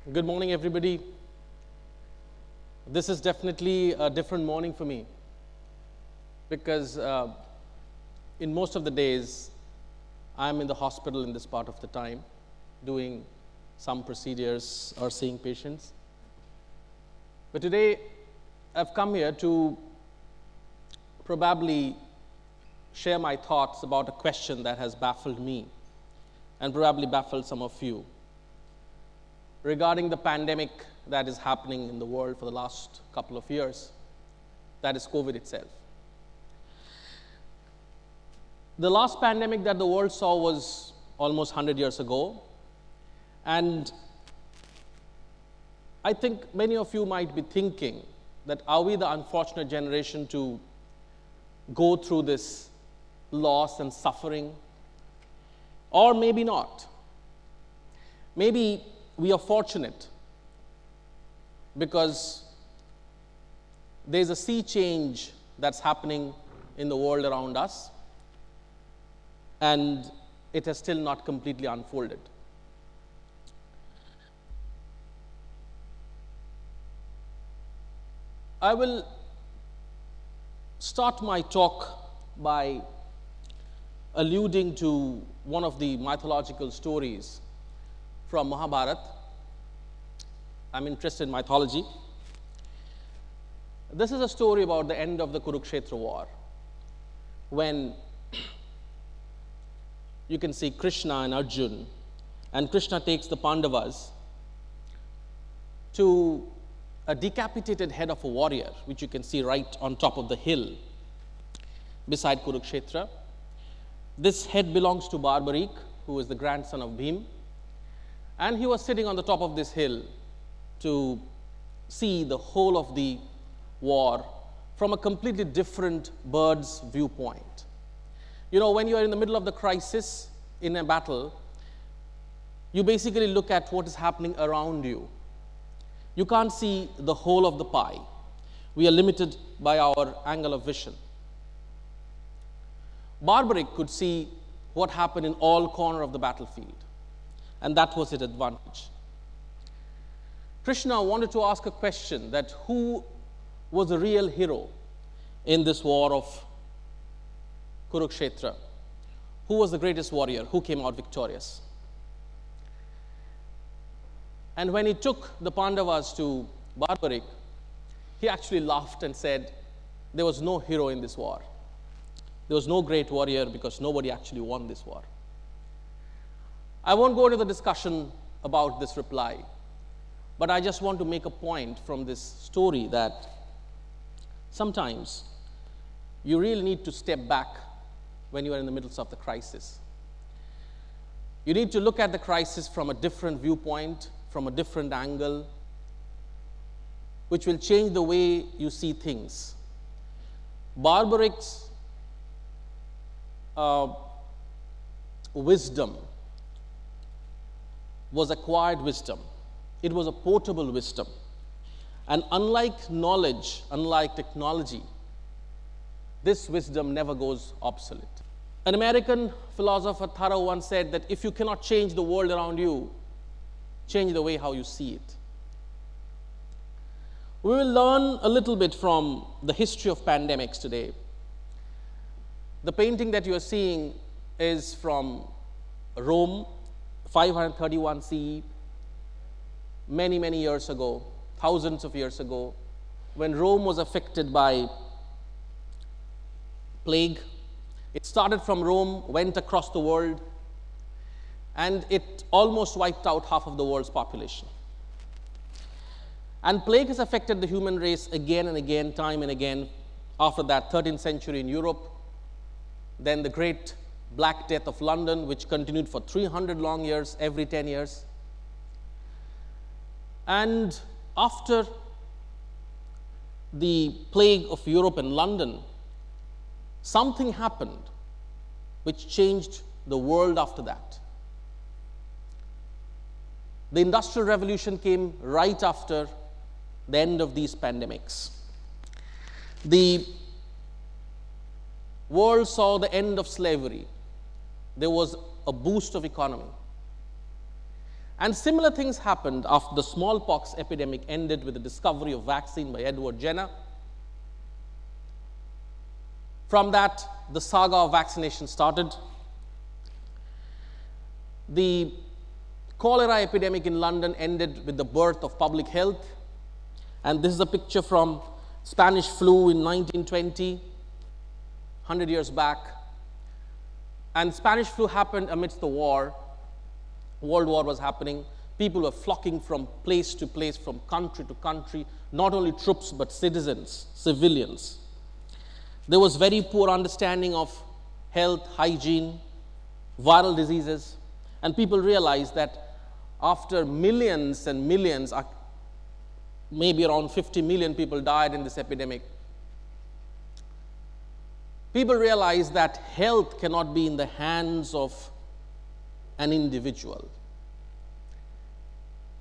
Good morning, everybody. This is definitely a different morning for me because in most of the days, I'm in the hospital in this part of the time doing some procedures or seeing patients. But today, I've come here to probably share my thoughts about a question that has baffled me and probably baffled some of you regarding the pandemic that is happening in the world for the last couple of years, that is COVID itself. The last pandemic that the world saw was almost 100 years ago, and I think many of you might be thinking that are we the unfortunate generation to go through this loss and suffering, or maybe not. Maybe we are fortunate because there's a sea change that's happening in the world around us, and it has still not completely unfolded. I will start my talk by alluding to one of the mythological stories from Mahabharata. I'm interested in mythology. This is a story about the end of the Kurukshetra war, when you can see Krishna and Arjun, and Krishna takes the Pandavas to a decapitated head of a warrior, which you can see right on top of the hill beside Kurukshetra. This head belongs to Barbarik, who is the grandson of Bhim, and he was sitting on the top of this hill to see the whole of the war from a completely different bird's viewpoint. You know, when you are in the middle of the crisis in a battle, you basically look at what is happening around you. You can't see the whole of the pie. We are limited by our angle of vision. Barbarik could see what happened in all corners of the battlefield, and that was his advantage. Krishna wanted to ask a question, that who was the real hero in this war of Kurukshetra? Who was the greatest warrior? Who came out victorious? And when he took the Pandavas to Barbarik, he actually laughed and said, there was no hero in this war. There was no great warrior because nobody actually won this war. I won't go into the discussion about this reply, but I just want to make a point from this story that sometimes you really need to step back when you are in the middle of the crisis. You need to look at the crisis from a different viewpoint, from a different angle, which will change the way you see things. Barbarik's wisdom was acquired wisdom. It was a portable wisdom. And unlike knowledge, unlike technology, this wisdom never goes obsolete. An American philosopher, Thoreau, once said that if you cannot change the world around you, change the way how you see it. We will learn a little bit from the history of pandemics today. The painting that you are seeing is from Rome, 531 CE, many, many years ago, thousands of years ago, when Rome was affected by plague. It started from Rome, went across the world, and it almost wiped out half of the world's population. And plague has affected the human race again and again, time and again. After that, 13th century in Europe, then the Great Black Death of London, which continued for 300 long years, every 10 years. And after the plague of Europe and London, something happened which changed the world after that. The Industrial Revolution came right after the end of these pandemics. The world saw the end of slavery. There was a boost of economy. And similar things happened after the smallpox epidemic ended with the discovery of vaccine by Edward Jenner. From that, the saga of vaccination started. The cholera epidemic in London ended with the birth of public health. And this is a picture from Spanish flu in 1920, 100 years back. And Spanish flu happened amidst the war. World War was happening. People were flocking from place to place, from country to country, not only troops, but citizens, civilians. There was very poor understanding of health, hygiene, viral diseases, and people realized that after millions and millions, maybe around 50 million people died in this epidemic, people realized that health cannot be in the hands of an individual.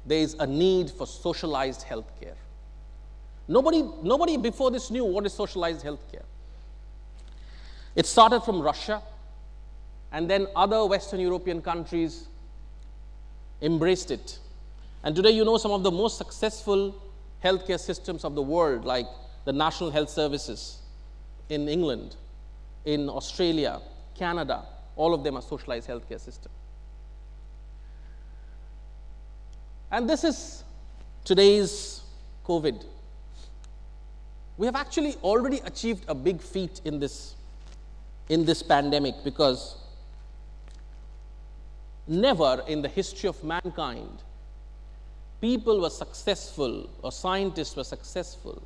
There is a need for socialized health care. Nobody before this knew what is socialized health care. It started from Russia, and then other Western European countries embraced it. And today you know some of the most successful healthcare systems of the world, like the National Health Services in England, in Australia, Canada, all of them are socialized healthcare systems. And this is today's COVID. We have actually already achieved a big feat in this pandemic, because never in the history of mankind people were successful, or scientists were successful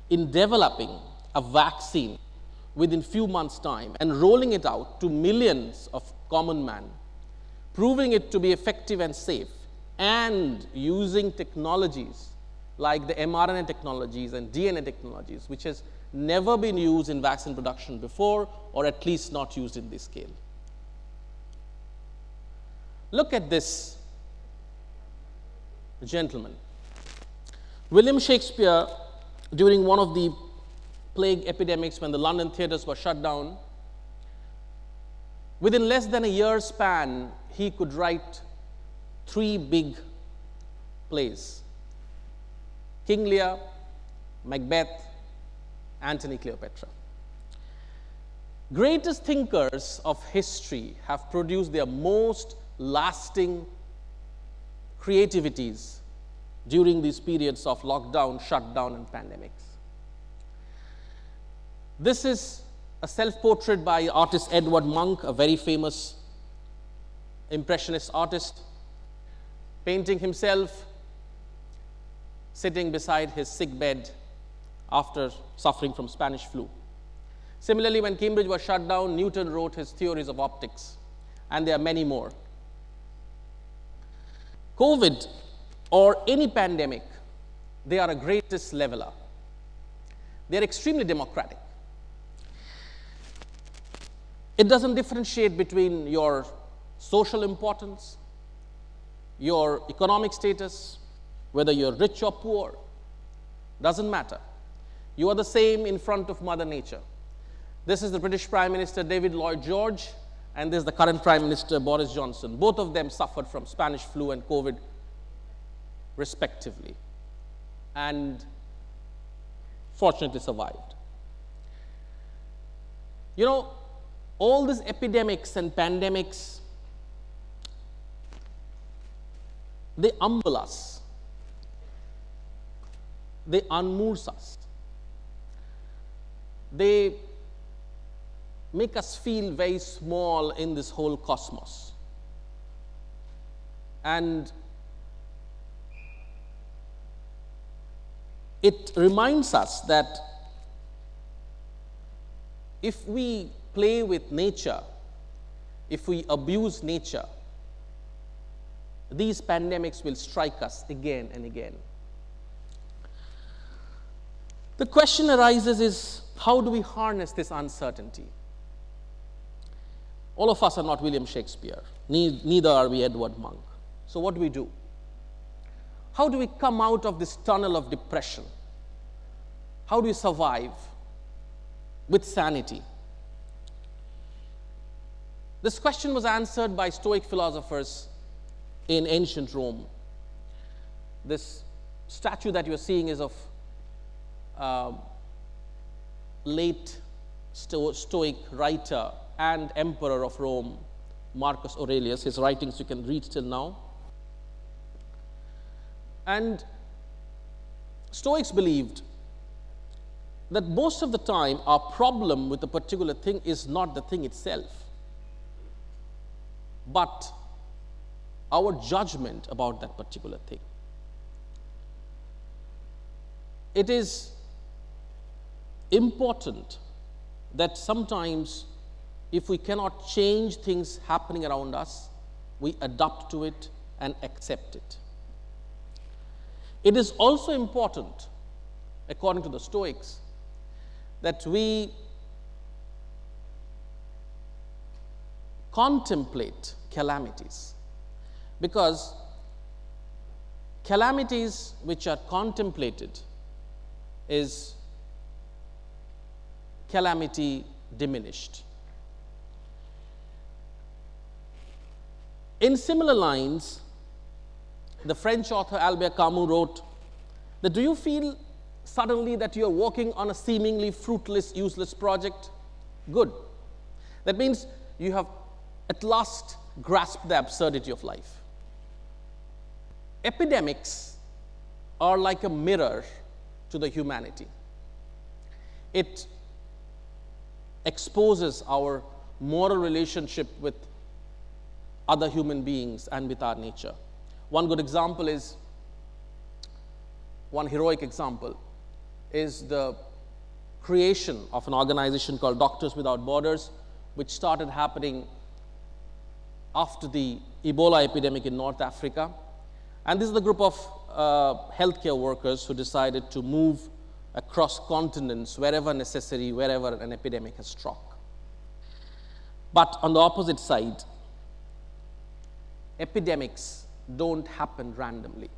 in developing a vaccine within few months' time and rolling it out to millions of common man, proving it to be effective and safe, and using technologies like the mRNA technologies and DNA technologies, which has never been used in vaccine production before, or at least not used in this scale. Look at this gentleman. William Shakespeare, during one of the plague epidemics when the London theatres were shut down, within less than a year's span, he could write 3 big plays: King Lear, Macbeth, Antony Cleopatra. Greatest thinkers of history have produced their most lasting creativities during these periods of lockdown, shutdown, and pandemics. This is a self-portrait by artist Edward Munch, a very famous impressionist artist, painting himself sitting beside his sick bed after suffering from Spanish flu. Similarly, when Cambridge was shut down, Newton wrote his theories of optics, and there are many more. COVID or any pandemic, they are a greatest leveler. They are extremely democratic. It doesn't differentiate between your social importance, your economic status, whether you're rich or poor, doesn't matter. You are the same in front of Mother Nature. This is the British Prime Minister David Lloyd George, and this is the current Prime Minister Boris Johnson. Both of them suffered from Spanish flu and COVID respectively, and fortunately survived. You know, all these epidemics and pandemics, they humble us. They unmoors us. They make us feel very small in this whole cosmos. And it reminds us that if we play with nature, if we abuse nature, these pandemics will strike us again and again. The question arises is, how do we harness this uncertainty? All of us are not William Shakespeare, neither are we Edward Munch. So what do we do? How do we come out of this tunnel of depression? How do we survive with sanity? This question was answered by Stoic philosophers in ancient Rome. This statue that you're seeing is of late Stoic writer and emperor of Rome, Marcus Aurelius. His writings you can read till now. And Stoics believed that most of the time our problem with a particular thing is not the thing itself, but our judgment about that particular thing. It is important that sometimes if we cannot change things happening around us, we adapt to it and accept it. It is also important, according to the Stoics, that we contemplate calamities, because calamities which are contemplated is calamity diminished. In similar lines, the French author Albert Camus wrote that, do you feel suddenly that you are working on a seemingly fruitless, useless project? Good. That means you have at last grasped the absurdity of life. Epidemics are like a mirror to the humanity. It exposes our moral relationship with other human beings and with our nature. One good example is, one heroic example is the creation of an organization called Doctors Without Borders, which started happening after the Ebola epidemic in North Africa. And this is the group of healthcare workers who decided to move across continents wherever necessary, wherever an epidemic has struck. But on the opposite side, epidemics don't happen randomly.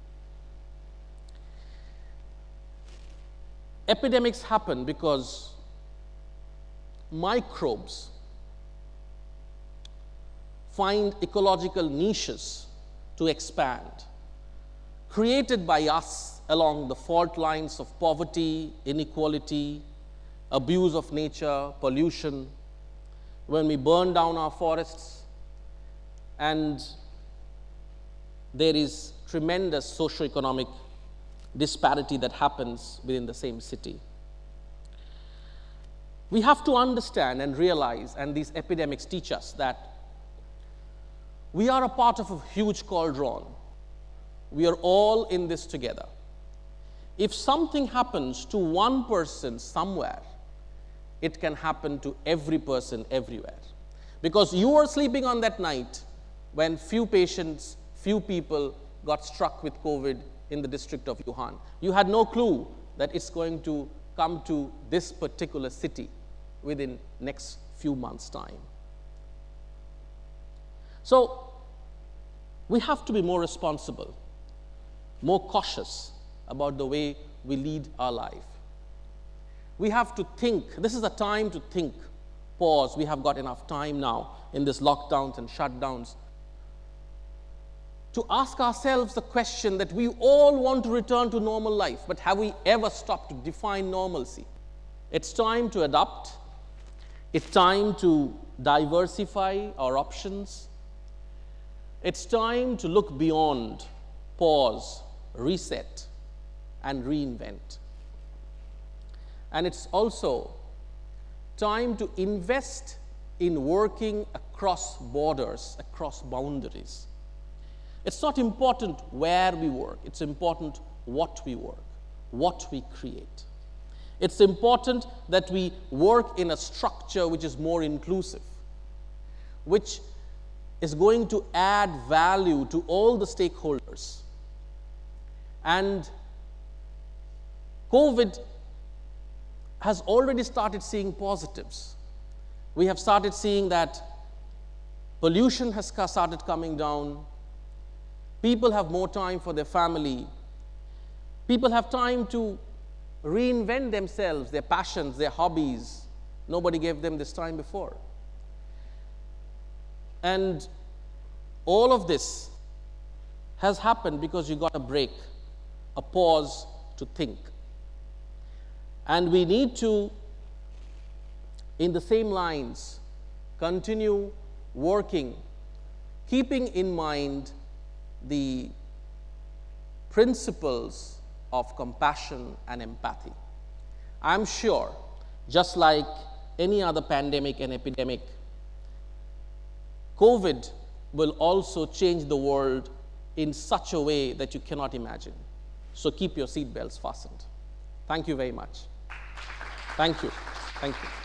Epidemics happen because microbes find ecological niches to expand, created by us along the fault lines of poverty, inequality, abuse of nature, pollution, when we burn down our forests, and there is tremendous socio-economic disparity that happens within the same city. We have to understand and realize, and these epidemics teach us, that we are a part of a huge cauldron. We are all in this together. If something happens to one person somewhere, it can happen to every person everywhere. Because you were sleeping on that night when few people got struck with COVID in the district of Wuhan. You had no clue that it's going to come to this particular city within next few months' time. So we have to be more responsible, more cautious about the way we lead our life. We have to think. This is a time to think. Pause. We have got enough time now in these lockdowns and shutdowns to ask ourselves the question that we all want to return to normal life, but have we ever stopped to define normalcy? It's time to adapt. It's time to diversify our options. It's time to look beyond, pause, reset, and reinvent. And it's also time to invest in working across borders, across boundaries. It's not important where we work. It's important what we work, what we create. It's important that we work in a structure which is more inclusive, which is going to add value to all the stakeholders. And COVID has already started seeing positives. We have started seeing that pollution has started coming down. People have more time for their family. People have time to reinvent themselves, their passions, their hobbies. Nobody gave them this time before. And all of this has happened because you got a break, a pause to think. And we need to, in the same lines, continue working, keeping in mind the principles of compassion and empathy. I'm sure, just like any other pandemic and epidemic, COVID will also change the world in such a way that you cannot imagine. So keep your seatbelts fastened. Thank you very much. Thank you. Thank you.